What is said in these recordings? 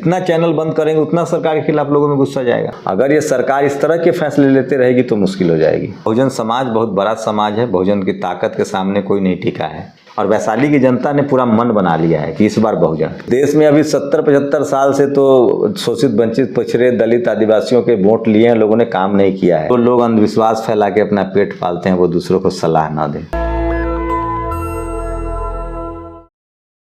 जितना चैनल बंद करेंगे उतना सरकार के खिलाफ लोगों में गुस्सा जाएगा। अगर ये सरकार इस तरह के फैसले लेते रहेगी तो मुश्किल हो जाएगी। बहुजन समाज बहुत बड़ा समाज है, बहुजन की ताकत के सामने कोई नहीं टिका है और वैशाली की जनता ने पूरा मन बना लिया है कि इस बार बहुजन। देश में अभी 70-75 साल से तो शोषित, वंचित, पिछड़े, दलित, आदिवासियों के वोट लिए हैं, लोगों ने काम नहीं किया है। तो लोग अंधविश्वास फैला के अपना पेट पालते हैं, वो दूसरों को सलाह ना दें।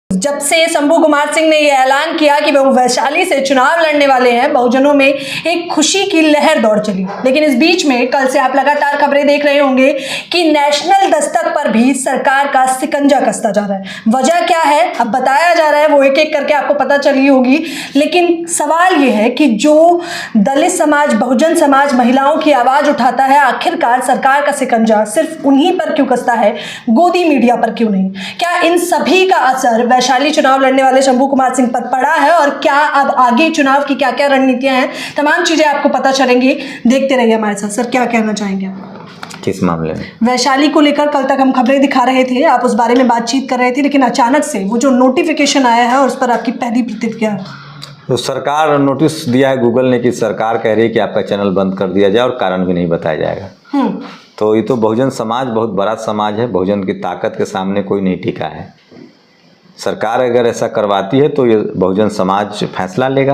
जब से शंभू कुमार सिंह ने यह ऐलान किया कि वो वैशाली से चुनाव लड़ने वाले हैं, बहुजनों में एक खुशी की लहर दौड़ चली। लेकिन इस बीच में कल से आप लगातार खबरें देख रहे होंगे कि नेशनल दस्तक पर भी सरकार का शिकंजा कसता जा रहा है। वजह क्या है अब बताया जा रहा है, वो एक एक करके आपको पता चली होगी। लेकिन सवाल ये है कि जो दलित समाज, बहुजन समाज महिलाओं की आवाज उठाता है, आखिरकार सरकार का शिकंजा सिर्फ उन्हीं पर क्यों कसता है, गोदी मीडिया पर क्यों नहीं? क्या इन सभी का असर वैशाली चुनाव लड़ने वाले शंभू कुमार सिंह पर पड़ा है और क्या अब आगे चुनाव की क्या क्या रणनीतियां हैं, तमाम चीजें आपको पता चलेंगी। देखते रहिए हमारे साथ। सर, क्या कहना चाहेंगे आप किस मामले में? वैशाली को लेकर कल तक हम खबरें दिखा रहे थे, आप उस बारे में बातचीत कर रहे थे, लेकिन अचानक से वो जो नोटिफिकेशन आया है उस पर आपकी पहली प्रतिक्रिया? तो सरकार नोटिस दिया है गूगल ने कि सरकार कह रही है कि आपका चैनल बंद कर दिया जाए और कारण भी नहीं बताया जाएगा। तो ये तो बहुजन समाज बहुत बड़ा समाज है, बहुजन की ताकत के सामने कोई नहीं टिका है। सरकार अगर ऐसा करवाती है तो ये बहुजन समाज फैसला लेगा,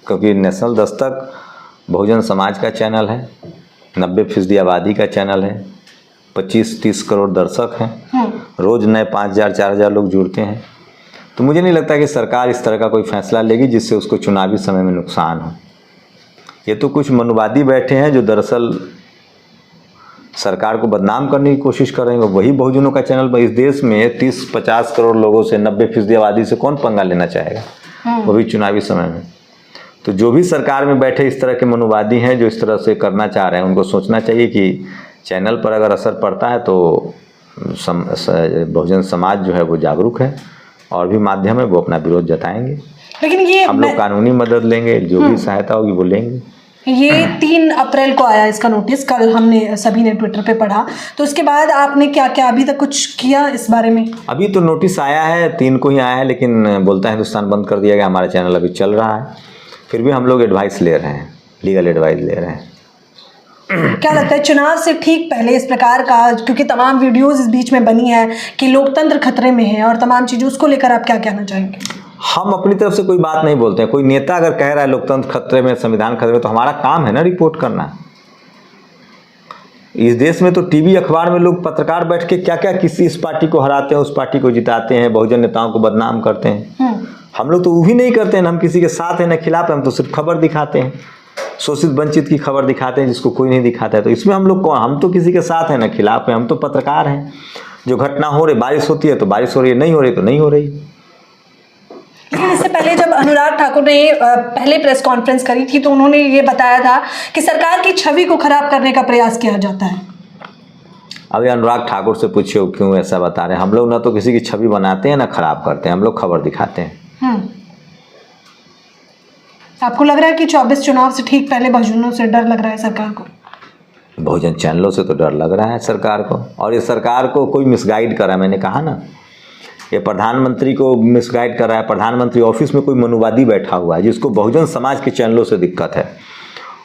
क्योंकि नेशनल दस्तक बहुजन समाज का चैनल है, 90% आबादी का चैनल है, 25-30 करोड़ दर्शक हैं, रोज़ नए 5,000-4,000 लोग जुड़ते हैं। तो मुझे नहीं लगता कि सरकार इस तरह का कोई फैसला लेगी जिससे उसको चुनावी समय में नुकसान हो। ये तो कुछ मनुवादी बैठे हैं जो दरअसल सरकार को बदनाम करने की कोशिश करेंगे। वही बहुजनों का चैनल। इस देश में 30-50 करोड़ लोगों से 90% आबादी से कौन पंगा लेना चाहेगा, वो भी चुनावी समय में। तो जो भी सरकार में बैठे इस तरह के मनुवादी हैं जो इस तरह से करना चाह रहे हैं, उनको सोचना चाहिए कि चैनल पर अगर असर पड़ता है तो बहुजन समाज जो है वो जागरूक है और भी माध्यम है, वो अपना विरोध जताएंगे। लेकिन ये हम लोग कानूनी मदद लेंगे, जो भी सहायता होगी वो लेंगे। ये 3 अप्रैल को आया इसका नोटिस, कल हमने सभी ने ट्विटर पे पढ़ा। तो उसके बाद आपने क्या क्या अभी तक कुछ किया इस बारे में? अभी तो नोटिस आया है, 3 को ही आया है, लेकिन बोलता है हिंदुस्तान बंद कर दिया गया। हमारा चैनल अभी चल रहा है, फिर भी हम लोग एडवाइस ले रहे हैं, लीगल एडवाइस ले रहे हैं। क्या लगता है चुनाव से ठीक पहले इस प्रकार का, क्योंकि तमाम वीडियोस इस बीच में बनी है कि लोकतंत्र खतरे में है और तमाम चीज़ें, उसको लेकर आप क्या कहना चाहेंगे? हम अपनी तरफ से कोई बात नहीं बोलते हैं। कोई नेता अगर कह रहा है लोकतंत्र खतरे में, संविधान खतरे में, तो हमारा काम है ना रिपोर्ट करना। इस देश में तो टीवी अखबार में लोग पत्रकार बैठ के क्या क्या किसी इस पार्टी को हराते हैं, उस पार्टी को जिताते हैं, बहुजन नेताओं को बदनाम करते हैं। हम लोग तो वो भी नहीं करते हैं, हम किसी के साथ हैं न खिलाफ हैं, हम तो सिर्फ खबर दिखाते हैं, शोषित वंचित की खबर दिखाते हैं जिसको कोई नहीं दिखाता है। तो इसमें हम लोग कौन? हम तो किसी के साथ हैं न खिलाफ हैं, हम तो पत्रकार हैं। जो घटना हो रही, बारिश होती है तो बारिश हो रही है, नहीं हो रही तो नहीं हो रही। लेकिन इससे पहले जब अनुराग ठाकुर ने पहले प्रेस कॉन्फ्रेंस करी थी तो उन्होंने ये बताया था कि सरकार की छवि को खराब करने का प्रयास किया जाता है। अभी अनुराग ठाकुर से पूछिए क्यों ऐसा बता रहे हैं। हम लोग ना तो किसी की छवि बनाते हैं ना खराब करते हैं, हम लोग खबर दिखाते हैं। आपको लग रहा है कि 24 चुनाव से ठीक पहले बहुजनों से डर लग रहा है सरकार को? बहुजन चैनलों से तो डर लग रहा है सरकार को, और ये सरकार को कोई मिसगाइड कर रहा है। मैंने कहा ना, ये प्रधानमंत्री को मिसगाइड कर रहा है। प्रधानमंत्री ऑफिस में कोई मनुवादी बैठा हुआ है जिसको बहुजन समाज के चैनलों से दिक्कत है,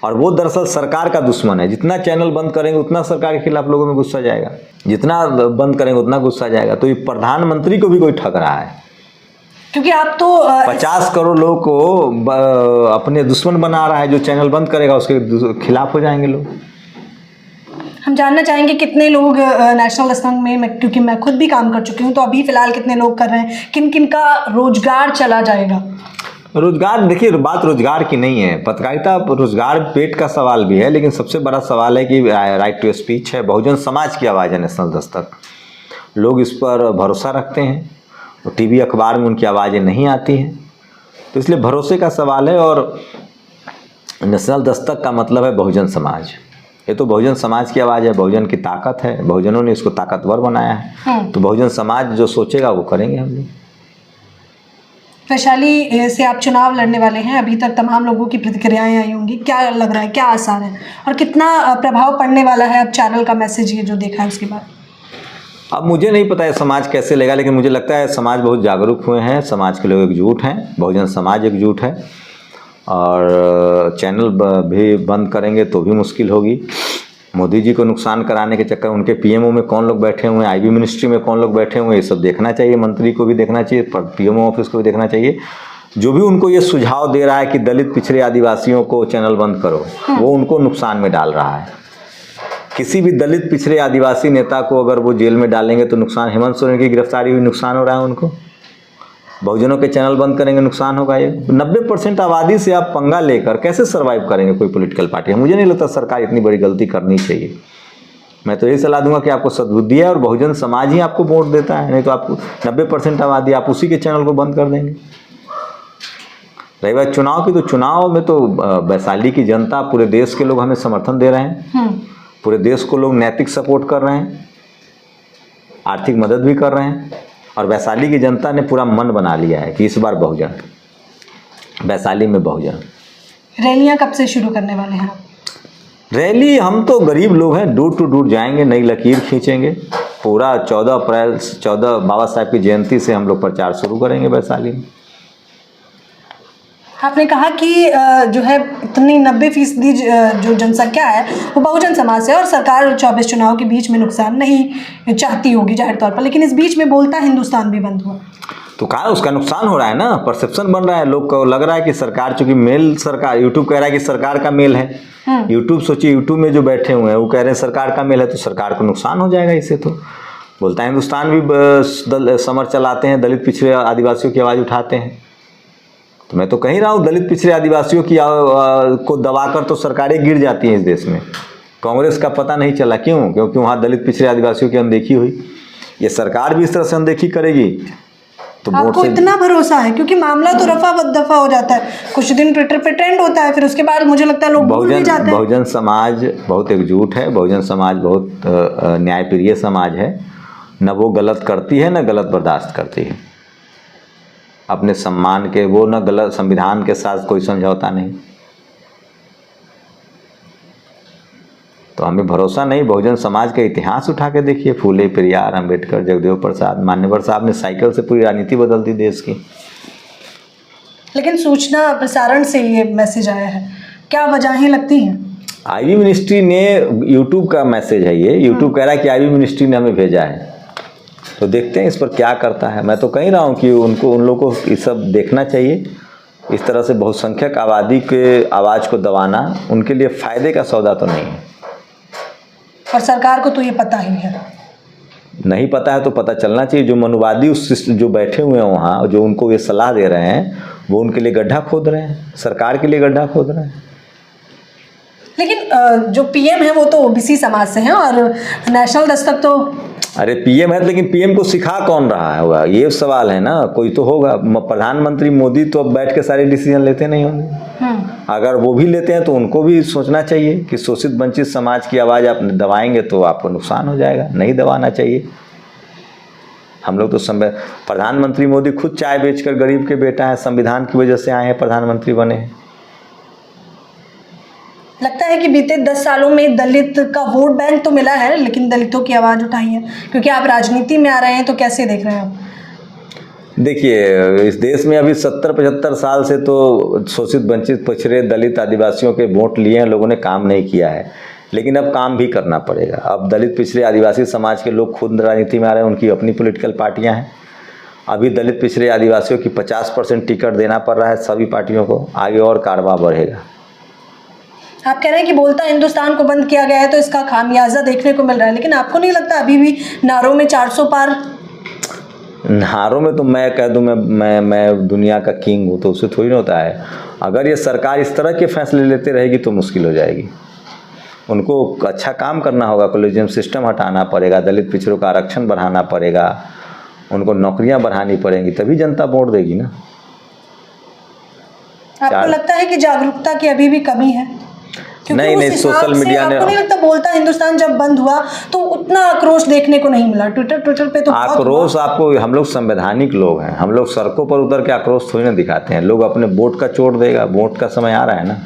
और वो दरअसल सरकार का दुश्मन है। जितना चैनल बंद करेंगे उतना सरकार के खिलाफ लोगों में गुस्सा जाएगा, जितना बंद करेंगे उतना गुस्सा जाएगा। तो ये प्रधानमंत्री को भी कोई ठग रहा है, क्योंकि आप तो 50 करोड़ लोगों को अपने दुश्मन बना रहा है। जो चैनल बंद करेगा उसके खिलाफ हो जाएंगे लोग। हम जानना चाहेंगे कितने लोग नेशनल दस्तक में, क्योंकि मैं खुद भी काम कर चुकी हूँ, तो अभी फिलहाल कितने लोग कर रहे हैं, किन किन का रोजगार चला जाएगा? रोजगार, देखिए बात रोजगार की नहीं है। पत्रकारिता रोजगार पेट का सवाल भी है, लेकिन सबसे बड़ा सवाल है कि राइट टू स्पीच है। बहुजन समाज की आवाज़ है नेशनल दस्तक, लोग इस पर भरोसा रखते हैं। तो टीवी अखबार में उनकी आवाज़ें नहीं आती हैं, तो इसलिए भरोसे का सवाल है। और नेशनल दस्तक का मतलब है बहुजन समाज। ये तो बहुजन समाज की आवाज़ है, बहुजन की ताकत है, बहुजनों ने इसको ताकतवर बनाया है। तो बहुजन समाज जो सोचेगा वो करेंगे हम लोग। वैशाली से आप चुनाव लड़ने वाले हैं, अभी तक तमाम लोगों की प्रतिक्रियाएं आई होंगी, क्या लग रहा है, क्या आसार है और कितना प्रभाव पड़ने वाला है अब चैनल का मैसेज ये जो देखा है उसके बाद? अब मुझे नहीं पता है समाज कैसे लेगा, लेकिन मुझे लगता है समाज बहुत जागरूक हुए हैं, समाज के लोग एकजुट हैं, बहुजन समाज एकजुट है। और चैनल भी बंद करेंगे तो भी मुश्किल होगी। मोदी जी को नुकसान कराने के चक्कर उनके पीएमओ में कौन लोग बैठे हुए हैं, आईबी मिनिस्ट्री में कौन लोग बैठे हुए हैं, ये सब देखना चाहिए। मंत्री को भी देखना चाहिए, पीएमओ ऑफिस को भी देखना चाहिए। जो भी उनको ये सुझाव दे रहा है कि दलित पिछड़े आदिवासियों को चैनल बंद करो, वो उनको नुकसान में डाल रहा है। किसी भी दलित पिछड़े आदिवासी नेता को अगर वो जेल में डालेंगे तो नुकसान, हेमंत सोरेन की गिरफ्तारी हुई, नुकसान हो रहा है उनको। बहुजनों के चैनल बंद करेंगे, नुकसान होगा। ये 90% आबादी से आप पंगा लेकर कैसे सर्वाइव करेंगे कोई पॉलिटिकल पार्टी? मुझे नहीं लगता सरकार इतनी बड़ी गलती करनी चाहिए। मैं तो यही सलाह दूंगा कि आपको सद्बुद्धि है और बहुजन समाज ही आपको वोट देता है, नहीं तो आपको 90% आबादी आप उसी के चैनल को बंद कर देंगे। रही बात चुनाव की, तो चुनाव में तो वैशाली की जनता, पूरे देश के लोग हमें समर्थन दे रहे हैं। पूरे देश को लोग नैतिक सपोर्ट कर रहे हैं, आर्थिक मदद भी कर रहे हैं। और वैशाली की जनता ने पूरा मन बना लिया है कि इस बार बहुजन, वैशाली में बहुजन। रैलियां कब से शुरू करने वाले हैं? रैली, हम तो गरीब लोग हैं, डोर टू डोर जाएंगे, नई लकीर खींचेंगे। पूरा 14 अप्रैल, 14 बाबा साहब की जयंती से हम लोग प्रचार शुरू करेंगे वैशाली में। आपने कहा कि जो है इतनी 90% जो जनसंख्या है वो बहुजन समाज से, और सरकार 24 चुनाव के बीच में नुकसान नहीं चाहती होगी जाहिर तौर पर, लेकिन इस बीच में बोलता हिंदुस्तान भी बंद हुआ तो कहा उसका नुकसान हो रहा है ना, परसेप्शन बन रहा है, लोग को लग रहा है कि सरकार, चूंकि मेल सरकार, यूट्यूब कह रहा है कि सरकार का मेल है। यूट्यूब सोचिए, यूट्यूब में जो बैठे हुए हैं वो कह रहे हैं सरकार का मेल है, तो सरकार को नुकसान हो जाएगा इससे। तो बोलता है हिंदुस्तान भी समर चलाते हैं, दलित पिछड़े आदिवासियों की आवाज़ उठाते हैं। तो मैं तो कह रहा हूँ दलित पिछड़े आदिवासियों की को दबाकर तो सरकारें गिर जाती हैं इस देश में। कांग्रेस का पता नहीं चला, क्यों? क्योंकि वहाँ दलित पिछड़े आदिवासियों की अनदेखी हुई। ये सरकार भी इस तरह से अनदेखी करेगी तो आपको इतना भरोसा है? क्योंकि मामला तो रफा दफा हो जाता है, कुछ दिन ट्विटर पे ट्रेंड होता है, फिर उसके बाद मुझे लगता है लोग भूल भी जाते हैं। बहुजन समाज बहुत एकजुट है, बहुजन समाज बहुत न्यायप्रिय समाज है। न वो गलत करती है न गलत बर्दाश्त करती है। अपने सम्मान के वो न गलत, संविधान के साथ कोई समझौता नहीं। तो हमें भरोसा नहीं। बहुजन समाज का इतिहास उठा के देखिए, फूले, पेरियार, अंबेडकर, जगदेव प्रसाद, मान्यवर साहब ने साइकिल से पूरी राजनीति बदल दी देश की। लेकिन सूचना प्रसारण से ये मैसेज आया है, क्या वजहें लगती हैं? आईबी मिनिस्ट्री ने, यूट्यूब का मैसेज है ये, यूट्यूब कह रहा है कि आईबी मिनिस्ट्री ने हमें भेजा है, तो देखते हैं इस पर क्या करता है। मैं तो कह रहा हूँ कि उन लोगों को ये सब देखना चाहिए। इस तरह से बहुसंख्यक आबादी के आवाज़ को दबाना उनके लिए फ़ायदे का सौदा तो नहीं है। और सरकार को तो ये पता ही है। नहीं पता है तो पता चलना चाहिए। जो मनुवादी उस जो बैठे हुए हैं वहाँ, जो उनको ये सलाह दे रहे हैं, वो उनके लिए गड्ढा खोद रहे हैं, सरकार के लिए गड्ढा खोद रहे हैं। लेकिन जो पीएम है वो तो ओबीसी समाज से हैं, और नेशनल दस्तक तो, अरे पीएम है, लेकिन पीएम को सिखा कौन रहा होगा, ये सवाल है ना। कोई तो होगा। प्रधानमंत्री मोदी तो अब बैठ के सारे डिसीजन लेते नहीं होंगे। अगर वो भी लेते हैं तो उनको भी सोचना चाहिए कि शोषित वंचित समाज की आवाज़ आप दबाएंगे तो आपको नुकसान हो जाएगा, नहीं दबाना चाहिए। हम लोग तो प्रधानमंत्री मोदी खुद चाय बेचकर गरीब के बेटा है, संविधान की वजह से आए हैं, प्रधानमंत्री बने हैं। लगता है कि बीते 10 सालों में दलित का वोट बैंक तो मिला है, लेकिन दलितों की आवाज़ उठाई है, क्योंकि आप राजनीति में आ रहे हैं, तो कैसे देख रहे हैं आप? देखिए, इस देश में अभी 70-75 साल से तो शोषित वंचित पिछड़े दलित आदिवासियों के वोट लिए हैं, लोगों ने काम नहीं किया है। लेकिन अब काम भी करना पड़ेगा। अब दलित पिछड़े आदिवासी समाज के लोग खुद राजनीति में आ रहे हैं, उनकी अपनी पॉलिटिकल पार्टियां हैं। अभी दलित पिछड़े आदिवासियों की 50% टिकट देना पड़ रहा है सभी पार्टियों को। आगे और कारवां बढ़ेगा। आप कह रहे हैं कि बोलता हिंदुस्तान को बंद किया गया है तो इसका खामियाजा देखने को मिल रहा है, लेकिन आपको नहीं लगता अभी भी नारों में 400 पार? नारों में तो मैं कह दूं मैं दुनिया का किंग हूँ, तो उससे थोड़ी ना होता है। अगर ये सरकार इस तरह के फैसले लेते रहेगी तो मुश्किल हो जाएगी। उनको अच्छा काम करना होगा, कॉलेजियम सिस्टम हटाना पड़ेगा, दलित पिछड़ों का आरक्षण बढ़ाना पड़ेगा, उनको नौकरियां बढ़ानी पड़ेंगी, तभी जनता वोट देगी ना। आपको लगता है कि जागरूकता की अभी भी कमी है? नहीं, सोशल मीडिया ने, आपको नहीं लगता बोलता हिंदुस्तान जब बंद हुआ तो उतना आक्रोश देखने को नहीं मिला? ट्विटर पे तो आक्रोश आपको, हम लोग संवैधानिक लोग हैं, हम लोग सड़कों पर उतर के आक्रोश थोड़ी ना दिखाते हैं। लोग अपने वोट का चोट देगा, वोट का समय आ रहा है ना।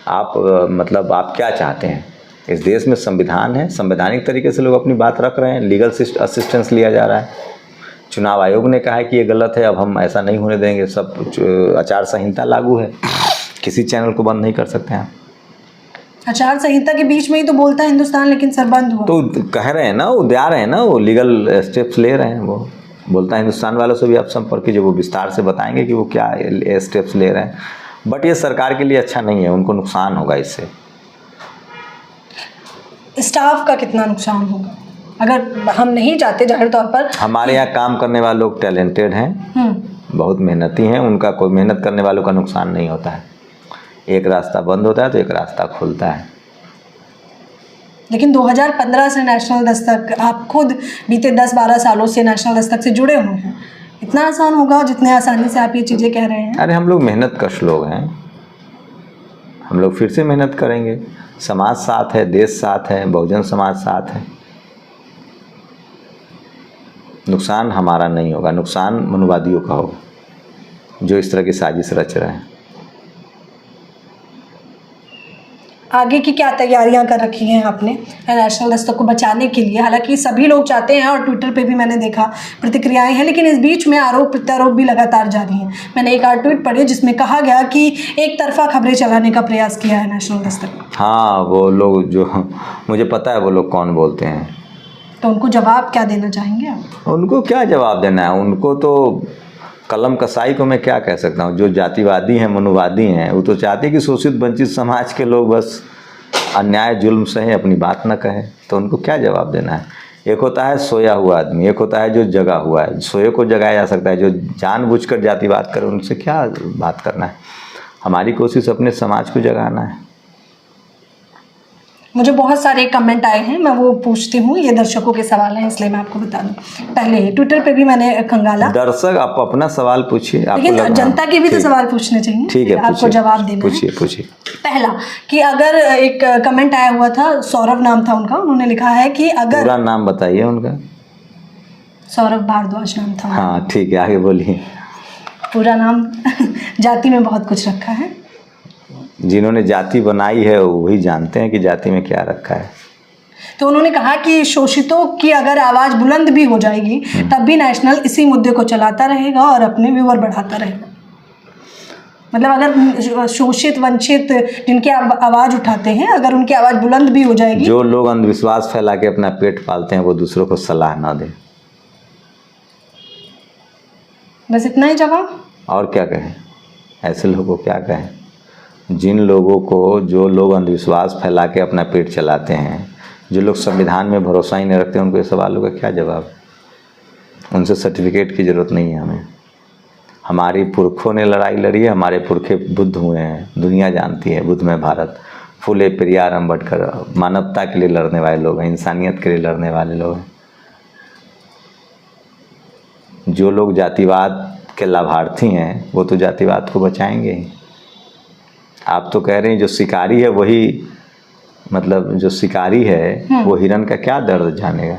आप मतलब आप क्या चाहते हैं? इस देश में संविधान है, संवैधानिक तरीके से लोग अपनी बात रख रहे हैं, लीगल असिस्टेंस लिया जा रहा है। चुनाव आयोग ने कहा है कि ये गलत है, अब हम ऐसा नहीं होने देंगे, सब आचार संहिता लागू है, किसी चैनल को बंद नहीं कर सकते हैं। आचार संहिता के बीच में ही तो बोलता है हिंदुस्तान, लेकिन सर बंद हुआ। तो कह रहे हैं ना, वो दे रहे हैं ना, वो लीगल स्टेप्स ले रहे हैं। वो बोलता है हिंदुस्तान वालों से भी आप संपर्क कीजिए, वो विस्तार से बताएंगे कि वो क्या स्टेप्स ले रहे हैं। बट ये सरकार के लिए अच्छा नहीं है, उनको नुकसान होगा इससे। स्टाफ का कितना नुकसान होगा अगर हम नहीं चाहते? जाहिर तौर पर हमारे यहाँ काम करने वाले लोग टैलेंटेड हैं, बहुत मेहनती हैं, उनका कोई मेहनत करने वालों का नुकसान नहीं होता है। एक रास्ता बंद होता है तो एक रास्ता खुलता है। लेकिन 2015 से नेशनल दस्तक, आप खुद बीते 10-12 सालों से नेशनल दस्तक से जुड़े हुए हैं, इतना आसान होगा जितने आसानी से आप ये चीज़ें कह रहे हैं? अरे हम लोग मेहनत कश लोग हैं, हम लोग फिर से मेहनत करेंगे। समाज साथ है, देश साथ है, बहुजन समाज साथ है। नुकसान हमारा नहीं होगा, नुकसान मनुवादियों का होगा जो इस तरह की साजिश रच रहे हैं। आगे की क्या तैयारियां कर रखी हैं आपने नेशनल दस्तक को बचाने के लिए? हालांकि सभी लोग चाहते हैं और ट्विटर पे भी मैंने देखा प्रतिक्रियाएं हैं, लेकिन इस बीच में आरोप प्रत्यारोप भी लगातार जारी हैं। मैंने एक और ट्वीट पढ़ी जिसमें कहा गया कि एक तरफा खबरें चलाने का प्रयास किया है नेशनल दस्तक। हाँ, वो लोग जो, मुझे पता है वो लोग कौन बोलते हैं। तो उनको जवाब क्या देना चाहेंगे आप? उनको क्या जवाब देना है? उनको तो कलम कसाई को मैं क्या कह सकता हूँ। जो जातिवादी हैं, मनुवादी हैं, वो तो चाहते हैं कि शोषित वंचित समाज के लोग बस अन्याय जुल्म सहे, अपनी बात न कहें। तो उनको क्या जवाब देना है? एक होता है सोया हुआ आदमी, एक होता है जो जगा हुआ है। सोए को जगाया जा सकता है, जो जानबूझकर जातिवाद करे उनसे क्या बात करना है। हमारी कोशिश अपने समाज को जगाना है। मुझे बहुत सारे कमेंट आए हैं, मैं वो पूछती हूँ, ये दर्शकों के सवाल हैं इसलिए मैं आपको बता दूँ। पहले ट्विटर पे भी मैंने खंगाला। दर्शक आप अपना सवाल पूछिए, लेकिन जनता के भी तो सवाल पूछने चाहिए। ठीक है, आपको जवाब देना है। पूछिए। पहला कि अगर एक कमेंट आया हुआ था, सौरभ नाम था उनका, उन्होंने लिखा है कि अगर, पूरा नाम बताइए उनका। सौरभ भारद्वाज नाम था। हाँ ठीक है, आगे बोलिए। पूरा नाम जाति में बहुत कुछ रखा है। जिन्होंने जाति बनाई है वही जानते हैं कि जाति में क्या रखा है। तो उन्होंने कहा कि शोषितों की अगर आवाज़ बुलंद भी हो जाएगी तब भी नेशनल इसी मुद्दे को चलाता रहेगा और अपने व्यूअर बढ़ाता रहेगा। मतलब अगर शोषित वंचित जिनकी आवाज़ उठाते हैं, अगर उनकी आवाज़ बुलंद भी हो जाएगी। जो लोग अंधविश्वास फैला के अपना पेट पालते हैं वो दूसरों को सलाह ना दें। बस इतना ही जवाब? और क्या कहें? ऐसे लोगों को क्या कहें? जिन लोगों को, जो लोग अंधविश्वास फैला के अपना पेट चलाते हैं, जो लोग संविधान में भरोसा ही नहीं रखते, उनको ये सवालों का क्या जवाब? उनसे सर्टिफिकेट की ज़रूरत नहीं है हमें। हमारी पुरखों ने लड़ाई लड़ी है, हमारे पुरखे बुद्ध हुए हैं, दुनिया जानती है। बुद्धमय भारत, फुले, पेरियार, अम्बेडकर मानवता के लिए लड़ने वाले लोग हैं, इंसानियत के लिए लड़ने वाले लोग हैं। जो लोग जातिवाद के लाभार्थी हैं वो तो जातिवाद को बचाएंगे ही। आप तो कह रहे हैं जो शिकारी है वही, मतलब जो शिकारी है वो हिरन का क्या दर्द जानेगा।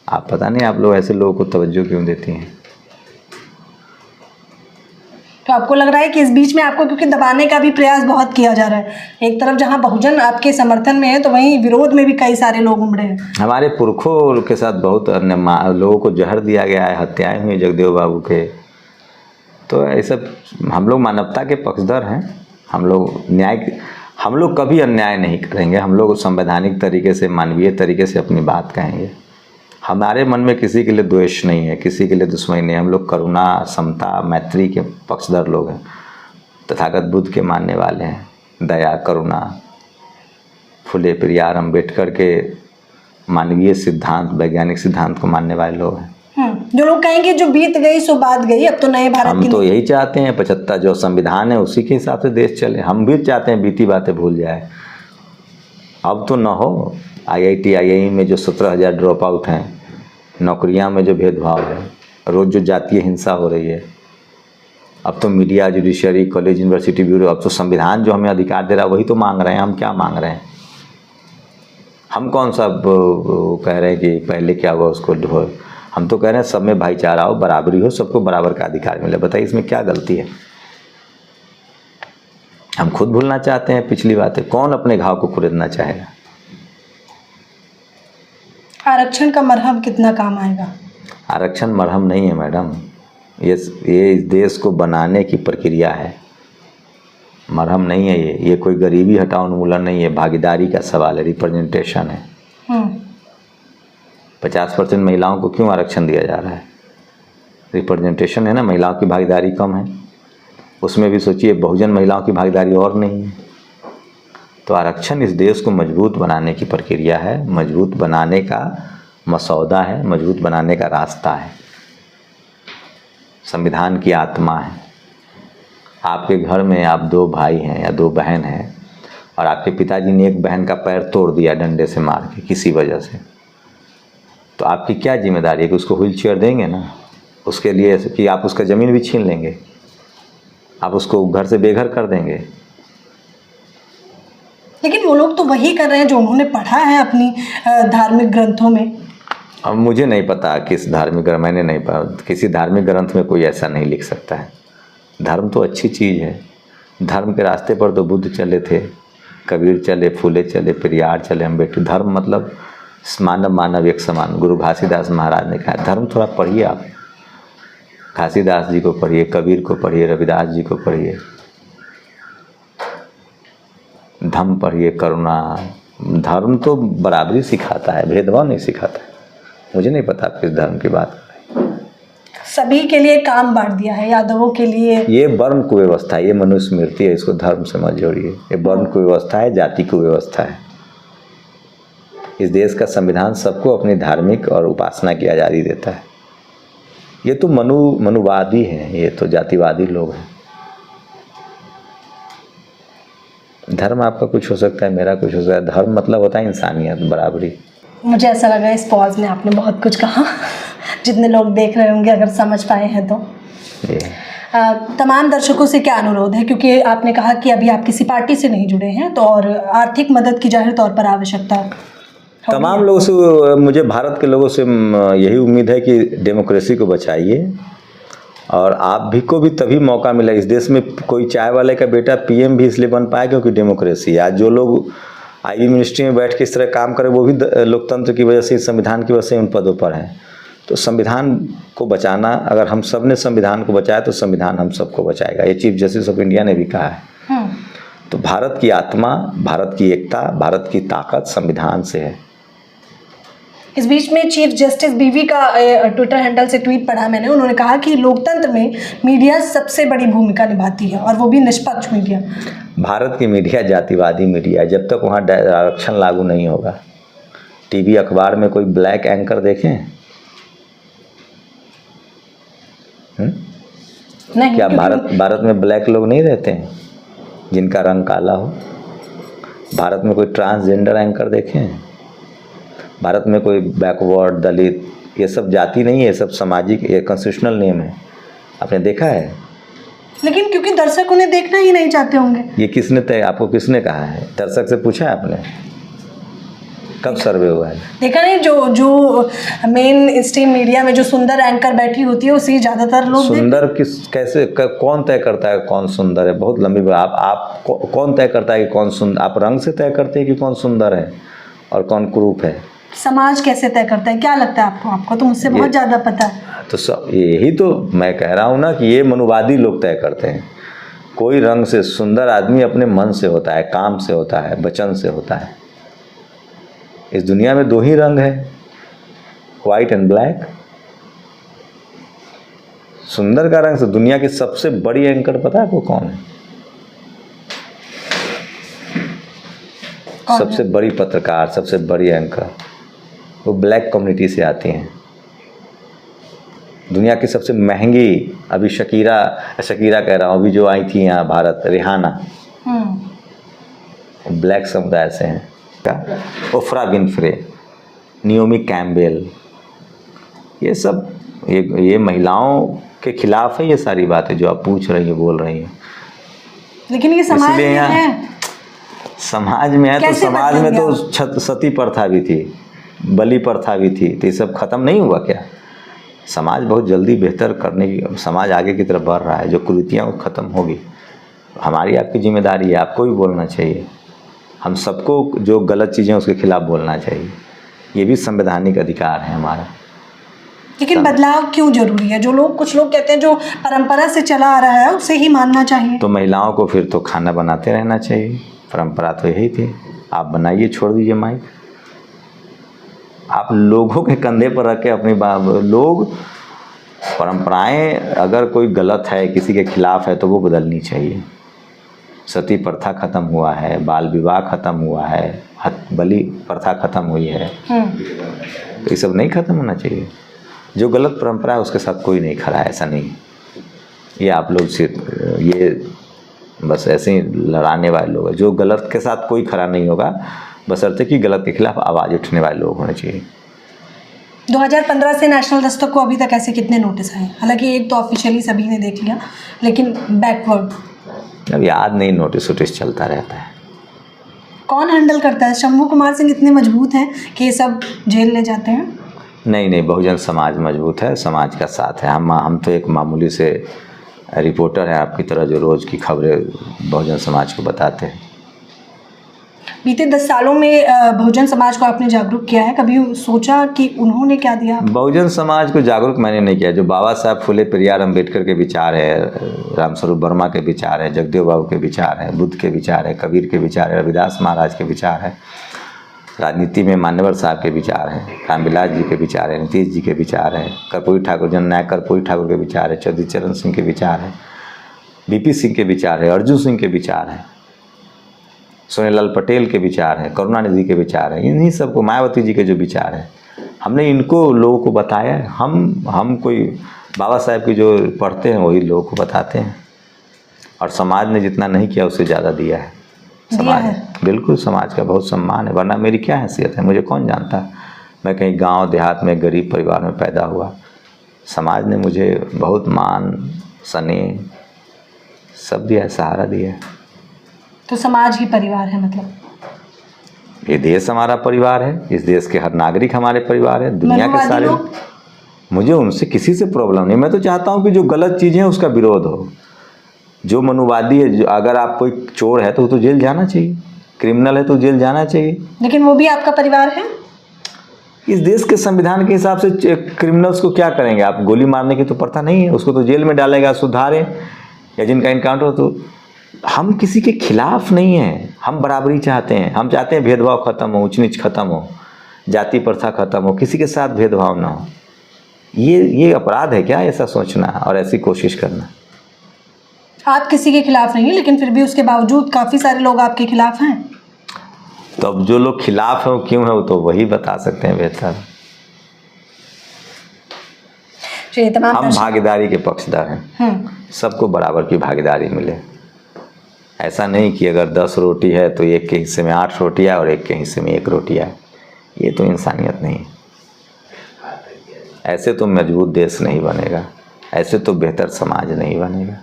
आप पता नहीं आप लोग ऐसे लोगों को तवज्जो क्यों देती हैं। तो आपको लग रहा है कि इस बीच में आपको क्योंकि दबाने का भी प्रयास बहुत किया जा रहा है, एक तरफ जहां बहुजन आपके समर्थन में है तो वहीं विरोध में भी कई सारे लोग उमड़े हैं। हमारे पुरखों के साथ बहुत अन्य लोगों को जहर दिया गया है, हत्याएं हुई जगदेव बाबू के। तो ये सब, हम लोग मानवता के पक्षधर हैं। हम लोग कभी अन्याय नहीं करेंगे। हम लोग संवैधानिक तरीके से, मानवीय तरीके से अपनी बात कहेंगे। हमारे मन में किसी के लिए द्वेष नहीं है, किसी के लिए दुश्मनी नहीं है। हम लोग करुणा, समता, मैत्री के पक्षधर लोग हैं। तथागत बुद्ध के मानने वाले हैं, दया, करुणा, फुले, पेरियार, अम्बेडकर के मानवीय सिद्धांत, वैज्ञानिक सिद्धांत को मानने वाले लोग हैं। जो लोग कहेंगे जो बीत गई सो बात गई, अब तो नए भारत हम तो यही चाहते हैं 75 जो संविधान है उसी के हिसाब से देश चले। हम भी चाहते हैं बीती बातें भूल जाए। अब तो न हो। IIT, IIM में जो 17,000 ड्रॉप आउट हैं, नौकरियां में जो भेदभाव है, रोज़ जो जातीय हिंसा हो रही है, अब तो media, judiciary, college, university, bureau, अब तो संविधान जो हमें अधिकार दे रहा है वही तो मांग रहे हैं। हम क्या मांग रहे हैं? हम कौन सा कह रहे हैं कि पहले क्या हुआ उसको ढो। हम तो कह रहे हैं सब में भाईचारा हो, बराबरी हो, सबको बराबर का अधिकार मिले। बताइए इसमें क्या गलती है? हम खुद भूलना चाहते हैं पिछली बातें। कौन अपने घाव को कुरेदना चाहेगा? आरक्षण का मरहम कितना काम आएगा? आरक्षण मरहम नहीं है मैडम, ये इस देश को बनाने की प्रक्रिया है, मरहम नहीं है। ये कोई गरीबी हटाओ उन्मूलन नहीं है, भागीदारी का सवाल है, रिप्रेजेंटेशन है। 50% महिलाओं को क्यों आरक्षण दिया जा रहा है? रिप्रेजेंटेशन है ना, महिलाओं की भागीदारी कम है। उसमें भी सोचिए बहुजन महिलाओं की भागीदारी और नहीं है। तो आरक्षण इस देश को मजबूत बनाने की प्रक्रिया है, मजबूत बनाने का मसौदा है, मजबूत बनाने का रास्ता है, संविधान की आत्मा है। आपके घर में आप 2 भाई हैं या 2 बहन हैं और आपके पिताजी ने एक बहन का पैर तोड़ दिया डंडे से मार के किसी वजह से, तो आपकी क्या जिम्मेदारी है कि उसको व्हील चेयर देंगे ना? उसके लिए कि आप उसका ज़मीन भी छीन लेंगे, आप उसको घर से बेघर कर देंगे? लेकिन वो लोग तो वही कर रहे हैं जो उन्होंने पढ़ा है अपनी धार्मिक ग्रंथों में। अब मुझे नहीं पता किस धार्मिक ग्रंथ, मैंने नहीं पढ़ा, किसी धार्मिक ग्रंथ में कोई ऐसा नहीं लिख सकता है। धर्म तो अच्छी चीज़ है, धर्म के रास्ते पर तो बुद्ध चले थे, कबीर चले, फूले चले, पेरियार चले, अम्बेडकर। धर्म मतलब मानव मानव एक समान, गुरु घासीदास महाराज ने कहा। धर्म थोड़ा पढ़िए आप, घासीदास जी को पढ़िए, कबीर को पढ़िए, रविदास जी को पढ़िए, धम्म पढ़िए, करुणा। धर्म तो बराबरी सिखाता है, भेदभाव नहीं सिखाता है। मुझे नहीं पता आप किस धर्म की बात कर रहे हैं। सभी के लिए काम बांट दिया है, यादवों के लिए। ये वर्ण कुव्यवस्था है, ये मनुस्मृति है, इसको धर्म से मत जोड़िए। ये वर्ण कुव्यवस्था है, जाति कुव्यवस्था है। इस देश का संविधान सबको अपनी धार्मिक और उपासना की आज़ादी देता है। ये तो मनुवादी हैं, ये तो जातिवादी लोग हैं। धर्म आपका कुछ हो सकता है, मेरा कुछ हो सकता है। धर्म मतलब होता है इंसानियत, बराबरी। मुझे ऐसा लगा इस पॉज में आपने बहुत कुछ कहा, जितने लोग देख रहे होंगे अगर समझ पाए हैं तो। तमाम दर्शकों से क्या अनुरोध है, क्योंकि आपने कहा कि अभी आप किसी पार्टी से नहीं जुड़े हैं, तो और आर्थिक मदद की जाहिर तौर पर आवश्यकता है। तमाम लोगों से, मुझे भारत के लोगों से यही उम्मीद है कि डेमोक्रेसी को बचाइए, और आप भी को भी तभी मौका मिला। इस देश में कोई चाय वाले का बेटा पीएम भी इसलिए बन पाया क्योंकि डेमोक्रेसी। आज जो लोग आईबी मिनिस्ट्री में बैठ के इस तरह काम करें, वो भी लोकतंत्र की वजह से, संविधान की वजह से उन पदों पर हैं। तो संविधान को बचाना, अगर हम सब ने संविधान को बचाया तो संविधान हम सबको बचाएगा। ये चीफ जस्टिस ऑफ इंडिया ने भी कहा है। तो भारत की आत्मा, भारत की एकता, भारत की ताकत संविधान से है। इस बीच में चीफ जस्टिस बीवी का ट्विटर हैंडल से ट्वीट पढ़ा मैंने। उन्होंने कहा कि लोकतंत्र में मीडिया सबसे बड़ी भूमिका निभाती है, और वो भी निष्पक्ष मीडिया। भारत की मीडिया जातिवादी मीडिया है। जब तक वहाँ आरक्षण लागू नहीं होगा, टीवी अखबार में कोई ब्लैक एंकर देखें? नहीं, क्या भारत में ब्लैक लोग नहीं रहते हैं जिनका रंग काला हो? भारत में कोई ट्रांसजेंडर एंकर देखें? भारत में कोई बैकवर्ड, दलित, ये सब जाति नहीं है, ये सब सामाजिक, ये कॉन्स्टिट्यूशनल नियम है। आपने देखा है? लेकिन क्योंकि दर्शक उन्हें देखना ही नहीं चाहते होंगे। ये किसने तय, आपको किसने कहा है? दर्शक से पूछा है आपने? कब सर्वे हुआ है? देखा नहीं, जो मेन स्ट्रीम मीडिया में जो सुंदर एंकर बैठी होती है उसी ज़्यादातर लोग सुंदर किस, कैसे, कौन तय करता है कौन सुंदर है? बहुत लंबी बात। आप कौन तय करता है कि कौन सुंदर? आप रंग से तय करते हैं कि कौन सुंदर है और कौन कुरूप है? समाज कैसे तय करता है? क्या लगता है आपको? आपको तो मुझसे बहुत ज़्यादा पता है। तो सब यही तो मैं कह रहा हूँ ना कि ये मनुवादी लोग तय करते हैं। कोई रंग से सुंदर आदमी अपने मन से होता है, काम से होता है, वचन से होता है। इस दुनिया में 2 ही रंग है, व्हाइट एंड ब्लैक। सुंदर का रंग से दुनिया की सबसे बड़ी एंकर पता है आपको कौन है? सबसे बड़ी पत्रकार, सबसे बड़ी एंकर, वो ब्लैक कम्युनिटी से आती हैं। दुनिया की सबसे महंगी, अभी शकीरा कह रहा हूँ, अभी जो आई थी यहाँ भारत, रिहाना, ब्लैक समुदाय से हैं। ओफ्रा विनफ्रे, नियोमी कैम्पबेल, ये सब ये महिलाओं के खिलाफ है ये सारी बातें जो आप पूछ रही हैं, बोल रही हैं। लेकिन ये समाज में है, समाज में है तो समाज में तो सती प्रथा भी थी, बलि प्रथा भी थी, तो ये सब खत्म नहीं हुआ क्या? समाज बहुत जल्दी बेहतर करने की, समाज आगे की तरफ बढ़ रहा है, जो कुरीतियाँ वो खत्म होगी। हमारी आपकी जिम्मेदारी है, आपको भी बोलना चाहिए। हम सबको जो गलत चीज़ें उसके खिलाफ बोलना चाहिए, ये भी संवैधानिक अधिकार है हमारा। लेकिन बदलाव क्यों जरूरी है? जो लोग, कुछ लोग कहते हैं जो परंपरा से चला आ रहा है उसे ही मानना चाहिए। तो महिलाओं को फिर तो खाना बनाते रहना चाहिए, परंपरा तो यही थी। आप बनाइए, छोड़ दीजिए माइक। आप लोगों के कंधे पर रख के अपनी लोग परंपराएं अगर कोई गलत है, किसी के खिलाफ है, तो वो बदलनी चाहिए। सती प्रथा खत्म हुआ है, बाल विवाह खत्म हुआ है, बलि प्रथा खत्म हुई है, तो ये सब नहीं खत्म होना चाहिए। जो गलत परंपरा है उसके साथ कोई नहीं खड़ा है, ऐसा नहीं। ये आप लोग से ये बस ऐसे ही लड़ाने वाले लोग हैं। जो गलत के साथ कोई खड़ा नहीं होगा, बशर्ते कि गलत के खिलाफ आवाज़ उठने वाले लोग होने चाहिए। 2015 से नेशनल दस्तक को अभी तक ऐसे कितने नोटिस आए? हालांकि एक तो ऑफिशियली सभी ने देख लिया, लेकिन बैकवर्ड अब याद नहीं, नोटिस वोटिस चलता रहता है। कौन हैंडल करता है? शंभू कुमार सिंह इतने मजबूत हैं कि ये सब जेल ले जाते हैं? नहीं, बहुजन समाज मजबूत है, समाज का साथ है। हम तो एक मामूली से रिपोर्टर हैं आपकी तरह, जो रोज़ की खबरें बहुजन समाज को बताते हैं। बीते 10 सालों में बहुजन समाज को आपने जागरूक किया है, कभी सोचा कि उन्होंने क्या दिया? बहुजन समाज को जागरूक मैंने नहीं किया। जो बाबा साहब फुले पेरियार अम्बेडकर के विचार है, रामस्वरूप वर्मा के विचार है, जगदेव बाबू के विचार है, बुद्ध के विचार है, कबीर के विचार है, रविदास महाराज के विचार है, राजनीति में मान्यवर साहब के विचार हैं, रामविलास जी के विचार है, नीतीश जी के विचार है, कर्पूरी ठाकुर, जननायक कर्पूरी ठाकुर के विचार है, चौधरी चरण सिंह के विचार है, बीपी सिंह के विचार है, अर्जुन सिंह के विचार है, सोनेलाल पटेल के विचार है, करुणानिधि के विचार है, इन्हीं सबको, मायावती जी के जो विचार है, हमने इनको लोगों को बताया है। हम कोई बाबा साहब की जो पढ़ते हैं वही लोगों को बताते हैं, और समाज ने जितना नहीं किया उससे ज़्यादा दिया है। समाज बिल्कुल, समाज का बहुत सम्मान है, वरना मेरी क्या हैसियत है, मुझे कौन जानता। मैं कहीं गांव देहात में गरीब परिवार में पैदा हुआ, समाज ने मुझे बहुत मान, स्नेह सब दिया है, सहारा दिया है। तो समाज ही परिवार है मतलब? ये देश हमारा परिवार है, इस देश के हर नागरिक हमारे परिवार है, दुनिया के सारे। मुझे उनसे किसी से प्रॉब्लम नहीं। मैं तो चाहता हूँ कि जो गलत चीज़ें हैं उसका विरोध हो। जो मनुवादी है, जो अगर आप कोई चोर है तो जेल जाना चाहिए, क्रिमिनल है तो जेल जाना चाहिए। लेकिन वो भी आपका परिवार है। इस देश के संविधान के हिसाब से क्रिमिनल्स को क्या करेंगे आप? गोली मारने की तो प्रथा नहीं है, उसको तो जेल में डालेगा, सुधारें, या जिनका इनकाउंटर हो। तो हम किसी के खिलाफ नहीं हैं, हम बराबरी चाहते हैं। हम चाहते हैं भेदभाव खत्म हो, ऊंच नीच खत्म हो, जाति प्रथा खत्म हो, किसी के साथ भेदभाव ना हो। ये अपराध है क्या ऐसा सोचना और ऐसी कोशिश करना? आप किसी के खिलाफ नहीं है, लेकिन फिर भी उसके बावजूद काफ़ी सारे लोग आपके खिलाफ हैं। तो अब जो लोग खिलाफ हैं वो क्यों है, वो तो वही बता सकते हैं बेहतर। हम भागीदारी के पक्षधर हैं, सबको बराबर की भागीदारी मिले। ऐसा नहीं कि अगर 10 रोटी है तो एक के हिस्से में 8 रोटियाँ और एक के हिस्से में 1 रोटियाँ। ये तो इंसानियत नहीं है। ऐसे तो मजबूत देश नहीं बनेगा, ऐसे तो बेहतर समाज नहीं बनेगा।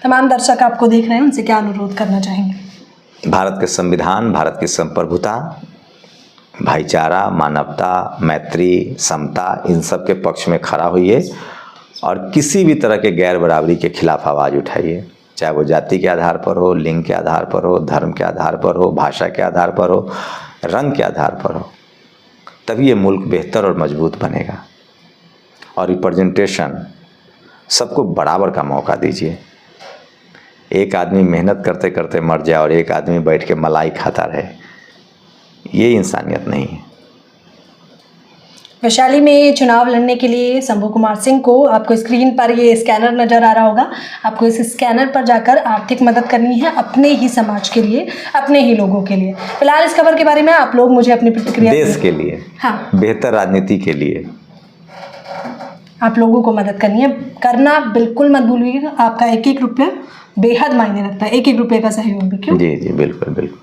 तमाम दर्शक आपको देख रहे हैं, उनसे क्या अनुरोध करना चाहेंगे? भारत के संविधान, भारत की संप्रभुता, भाईचारा, मानवता, मैत्री, समता, इन सब के पक्ष में खड़ा होइए और किसी भी तरह के गैर बराबरी के खिलाफ आवाज़ उठाइए। चाहे वो जाति के आधार पर हो, लिंग के आधार पर हो, धर्म के आधार पर हो, भाषा के आधार पर हो, रंग के आधार पर हो। तभी ये मुल्क बेहतर और मजबूत बनेगा। और रिप्रेजेंटेशन, सबको बराबर का मौका दीजिए। एक आदमी मेहनत करते करते मर जाए और एक आदमी बैठ के मलाई खाता रहे, ये इंसानियत नहीं है। वैशाली में चुनाव लड़ने के लिए शंभू कुमार सिंह को, आपको स्क्रीन पर ये स्कैनर नज़र आ रहा होगा, आपको इस स्कैनर पर जाकर आर्थिक मदद करनी है अपने ही समाज के लिए, अपने ही लोगों के लिए। फिलहाल इस खबर के बारे में आप लोग मुझे अपनी प्रतिक्रिया देश के लिए, हाँ, बेहतर राजनीति के लिए आप लोगों को मदद करनी है। करना बिल्कुल मत भूलिएगा। आपका 1-1 रुपया बेहद मायने रखता है, 1-1 रुपये का सहयोग भी। क्यों? जी जी बिल्कुल बिल्कुल।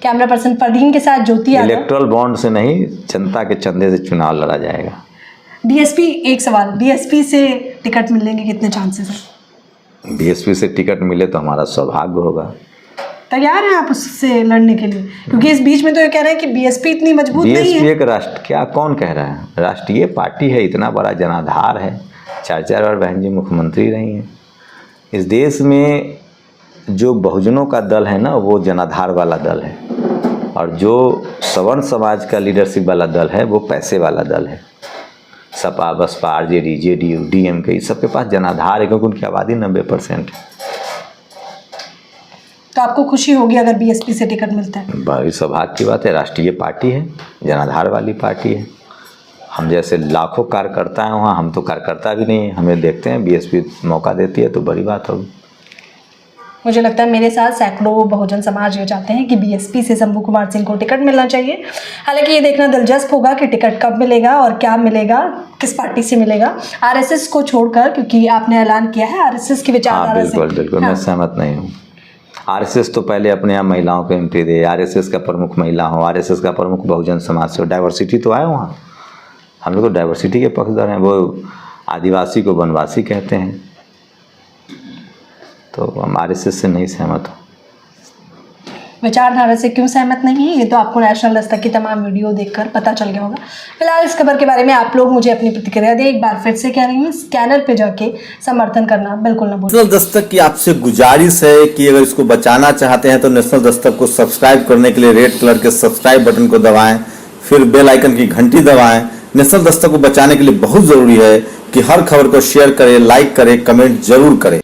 कैमरा पर्सन परदीन के साथ ज्योति यादव। इलेक्ट्रल बॉन्ड से नहीं, जनता के चंदे से चुनाव लड़ा जाएगा। बीएसपी, एक सवाल, बीएसपी से टिकट मिलने के कितने चांसेस हैं? बीएसपी से टिकट मिले तो हमारा सौभाग्य होगा। तैयार हैं आप उससे लड़ने के लिए? क्योंकि इस बीच में तो ये कह रहे हैं कि बीएसपी इतनी मजबूत नहीं है। बीएसपी एक राष्ट्र, क्या कौन कह रहा है? राष्ट्रीय पार्टी है, इतना बड़ा जनाधार है, 4 बार बहन जी मुख्यमंत्री रही हैं। इस देश में जो बहुजनों का दल है ना, वो जनाधार वाला दल है, और जो सवर्ण समाज का लीडरशिप वाला दल है वो पैसे वाला दल है। सपा, बसपा, आरजेडी, जेडीयू, डीएमके, इस सबके पास जनाधार है, क्योंकि उनकी आबादी 90% है। तो आपको खुशी होगी अगर बीएसपी से टिकट मिलता है? बड़ी सौभाग्य की बात है, राष्ट्रीय पार्टी है, जनाधार वाली पार्टी है। हम जैसे लाखों कार्यकर्ता हैं वहाँ, हम तो कार्यकर्ता भी नहीं है, हमें देखते हैं बीएसपी मौका देती है तो बड़ी बात होगी। मुझे लगता है मेरे साथ सैकड़ों बहुजन समाज ये चाहते हैं कि बीएसपी से शंभू कुमार सिंह को टिकट मिलना चाहिए। हालांकि ये देखना दिलचस्प होगा कि टिकट कब मिलेगा और क्या मिलेगा, किस पार्टी से मिलेगा, आरएसएस को छोड़कर, क्योंकि आपने ऐलान किया है आरएसएस की विचारधारा से। बिल्कुल मैं सहमत नहीं हूँ। आरएसएस तो पहले अपने यहाँ महिलाओं को एंट्री दे, आरएसएस का प्रमुख महिला हो, आरएसएस का प्रमुख बहुजन समाज से, डाइवर्सिटी तो आए वहाँ। हम लोग तो डाइवर्सिटी के पक्षधर हैं। वो आदिवासी को वनवासी कहते हैं, तो हम आरएसएस से नहीं सहमत हो। विचारधारा से क्यों सहमत नहीं है, ये तो आपको नेशनल दस्तक की तमाम वीडियो देखकर पता चल गया होगा। फिलहाल इस खबर के बारे में आप लोग मुझे अपनी प्रतिक्रिया दें। एक बार फिर से कह रही हूँ, स्कैनर पे जाके समर्थन करना बिल्कुल ना भूलें। नेशनल दस्तक की आपसे गुजारिश है कि अगर इसको बचाना चाहते हैं तो नेशनल दस्तक को सब्सक्राइब करने के लिए रेड कलर के सब्सक्राइब बटन को दबाएं, फिर बेल आइकन की घंटी दबाएं। नेशनल दस्तक को बचाने के लिए बहुत जरूरी है कि हर खबर को शेयर करें, लाइक करें, कमेंट जरूर करें।